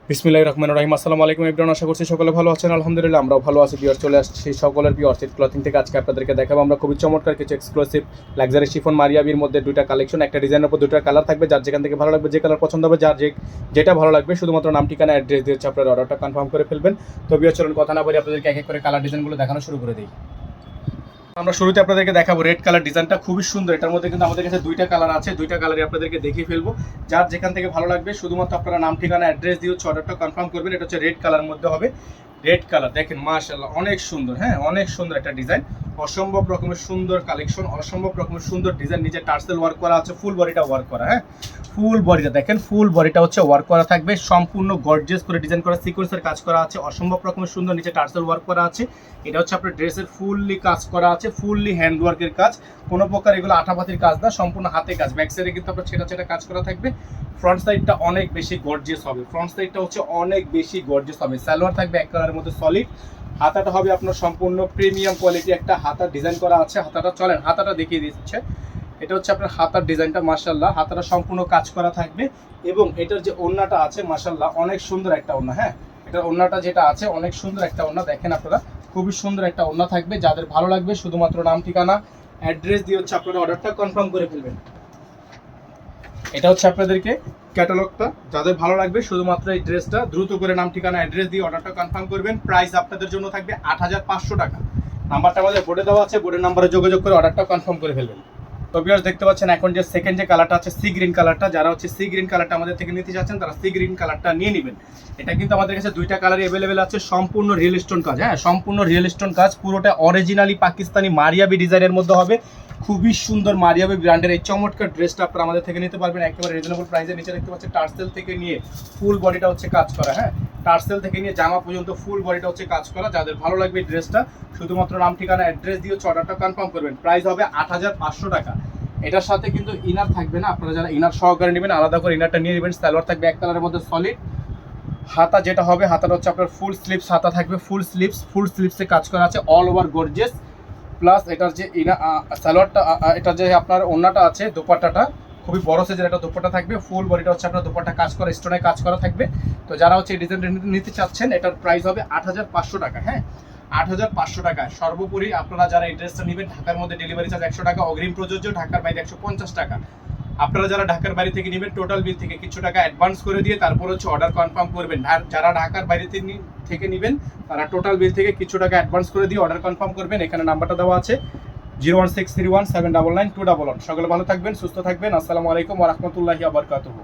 বিসমিল্লাহির রহমানির রহিম। আসসালামু আলাইকুম এভরিওয়ান, আশা করছি সকলে ভালো আছেন। আলহামদুলিল্লাহ আমরাও ভালো আছি। ভিউয়ার চলে আসছি সকলের ভিউয়ার সিট ক্লথিং থেকে। আজকে আপনাদেরকে দেখাবো আমরা খুবই চমৎকার কিছু এক্সক্লুসিভ লাক্সারি শিফন মারিয়াবির মধ্যে দুইটা কালেকশন, একটা ডিজাইনের উপর দুইটা কালার থাকবে। যার যেখান থেকে ভালো লাগবে, যে কালার পছন্দ হবে, যার যেটা ভালো লাগবে, শুধুমাত্র নাম ঠিকানা অ্যাড্রেস দিয়ে হচ্ছে আপনার অর্ডারটা কনফার্ম করে ফেলবেন। তো ভিউয়ার চলুন কথা না বলে আপনাদেরকে এক এক করে কালার ডিজাইনগুলো দেখানো শুরু করে দিই। আমরা শুরুতে আপনাদেরকে দেখাবো রেড কালার ডিজাইনটা, খুবই সুন্দর। এটার মধ্যে কিন্তু আমাদের কাছে দুইটা কালার আছে, দুইটা কালারই আপনাদেরকে দেখিয়ে ফেলবো। যার যেখান থেকে ভালো লাগবে শুধুমাত্র আপনারা নাম ঠিকানা অ্যাড্রেস দিয়ে হচ্ছে অর্ডারটা কনফার্ম করবেন। এটা হচ্ছে রেড কালার মধ্যে হবে। রেড কালার দেখেন মাশাআল্লাহ অনেক সুন্দর, হ্যাঁ অনেক সুন্দর একটা ডিজাইন, অসম্ভব রকমের সুন্দর কালেকশন, অসম্ভব রকমের সুন্দর ডিজাইন। নিচে টার্সেল ওয়ার্ক করা আছে, ফুল বডিটা ওয়ার্ক করা, হ্যাঁ ফুল বডিটা দেখেন, ফুল বডিটা হচ্ছে ওয়ার্ক করা থাকবে, সম্পূর্ণ গর্জিয়াস করে ডিজাইন করা, সিকোয়েন্সের কাজ করা আছে, অসম্ভব রকমের সুন্দর। নিচে টার্সেল ওয়ার্ক করা আছে। এটা হচ্ছে আপনার ড্রেসের ফুললি কাজ করা আছে, ফুললি হ্যান্ড ওয়ার্কের কাজ, কোনো প্রকার এগুলো আঠাপাতির কাজ না, সম্পূর্ণ হাতে কাজ। ব্যাক সাইডে কিন্তু আপনার ছেটা ছেটা কাজ করা থাকবে। ফ্রন্ট সাইডটা অনেক বেশি গর্জিয়াস হবে, ফ্রন্ট সাইডটা হচ্ছে অনেক বেশি গর্জিয়াস হবে। সালোয়ার থাকবে এক কালারের মধ্যে সলিড। হাতাটা হবে আপনার সম্পূর্ণ প্রিমিয়াম কোয়ালিটি একটা হাতা ডিজাইন করা আছে। হাতাটা চলেন হাতাটা দেখিয়ে দিচ্ছে। এটা হচ্ছে আপনার হাতার ডিজাইনটা, মাশাআল্লাহ হাতাটা সম্পূর্ণ কাজ করা থাকবে। এবং এটার যে ওড়নাটা আছে মাশাআল্লাহ অনেক সুন্দর একটা ওড়না, হ্যাঁ এটার ওড়নাটা যেটা আছে অনেক সুন্দর একটা ওড়না, দেখেন আপনারা খুবই সুন্দর একটা ওড়না থাকবে। যাদের ভালো লাগবে শুধুমাত্র নাম ঠিকানা অ্যাড্রেস দিয়ে হচ্ছে আপনারা অর্ডারটা কনফার্ম করে ফেলবেন। এটা হচ্ছে আপনাদেরকে ক্যাটালগটা, যাদের ভালো লাগবে শুধুমাত্র এই ড্রেসটা দ্রুত করে নাম ঠিকানা অ্যাড্রেস দিয়ে অর্ডারটা কনফার্ম করবেন। প্রাইস আপনাদের জন্য থাকবে ৮৫০০ টাকা। নাম্বারটা আমাদের বোর্ডে দেওয়া আছে, বোর্ডের নাম্বারে যোগাযোগ করে অর্ডারটা কনফার্ম করে ফেলবেন। তো ভিউয়ার্স দেখতে পাচ্ছেন এখন যে সেকেন্ড যে কালারটা আছে সি গ্রিন কালারটা, যারা হচ্ছে সি গ্রিন কালারটা আমাদের থেকে নিতে চাচ্ছেন তারা সি গ্রিন কালারটা নিয়ে নেবেন। এটা কিন্তু আমাদের কাছে দুইটা কালারই অ্যাভেলেবেল আছে, সম্পূর্ণ রিয়েল স্টোন কাজ, হ্যাঁ সম্পূর্ণ রিয়েল স্টোন কাজ, পুরোটা অরিজিনালি পাকিস্তানি মারিয়াবি ডিজাইনের মধ্যে হবে। খুবই সুন্দর মারিয়াবি ব্র্যান্ডের এই চমৎকার ড্রেসটা আপনারা আমাদের থেকে নিতে পারবেন একেবারে রিজনেবল প্রাইসে। নিচে দেখতে পাচ্ছেন টার্সেল থেকে নিয়ে ফুল বডিটা হচ্ছে কাজ করা, হ্যাঁ টার্সেল থেকে নিয়ে জামা পর্যন্ত ফুল বডিটা হচ্ছে কাজ করা। যাদের ভালো লাগবে এই ড্রেসটা শুধুমাত্র নাম ঠিকানা অ্যাড্রেস দিয়ে হচ্ছে অর্ডারটা কনফার্ম করবেন। প্রাইস হবে ৮৫০০ টাকা। এটার সাথে কিন্তু ইনার থাকবে না, আপনারা যারা ইনার সহকারে নেবেন আলাদা করে ইনারটা নিয়ে নেবেন। সালোয়ার থাকবে এক কালারের মধ্যে সলিড। হাতা যেটা হবে হাতাটা হচ্ছে আপনার ফুল স্লিভস হাতা থাকবে, ফুল স্লিভসে কাজ করা আছে, অল ওভার গর্জিয়াস। প্লাস এটার যে সালোয়ারটা, এটা যে আপনার ওড়নাটা আছে, দোপাট্টাটা খুবই বড় সাইজের একটা দোপাট্টা থাকবে। ফুল বডিটা হচ্ছে আপনার দোপাট্টা কাজ করা, স্টোনে কাজ করা থাকবে। তো যারা হচ্ছে এই ডিজাইনটা নিতে চাচ্ছেন এটার প্রাইস হবে ৮৫০০ টাকা, হ্যাঁ ৮৫০০ টাকায়। সর্বোপরি আপনারা যারা এই ড্রেসটা নেবেন ঢাকার মধ্যে ডেলিভারি চার্জ ১০০ টাকা অগ্রিম প্রযোজ্য, ঢাকার বাইরে ১৫০ টাকা। আপনারা যারা ঢাকার বাইরে থেকে নেবেন টোটাল বিল থেকে কিছু টাকা অ্যাডভান্স করে দিয়ে তারপর হচ্ছে অর্ডার কনফার্ম করবেন। আর যারা ঢাকার বাইরে থেকে নেবেন তারা টোটাল বিল থেকে কিছু টাকা অ্যাডভান্স করে দিয়ে অর্ডার কনফার্ম করবেন। এখানে নাম্বারটা দেওয়া আছে 01631799211। সকলে ভালো থাকবেন, সুস্থ থাকবেন। আসসালামু আলাইকুম ওয়া রাহমাতুল্লাহি ওয়া বারাকাতুহু।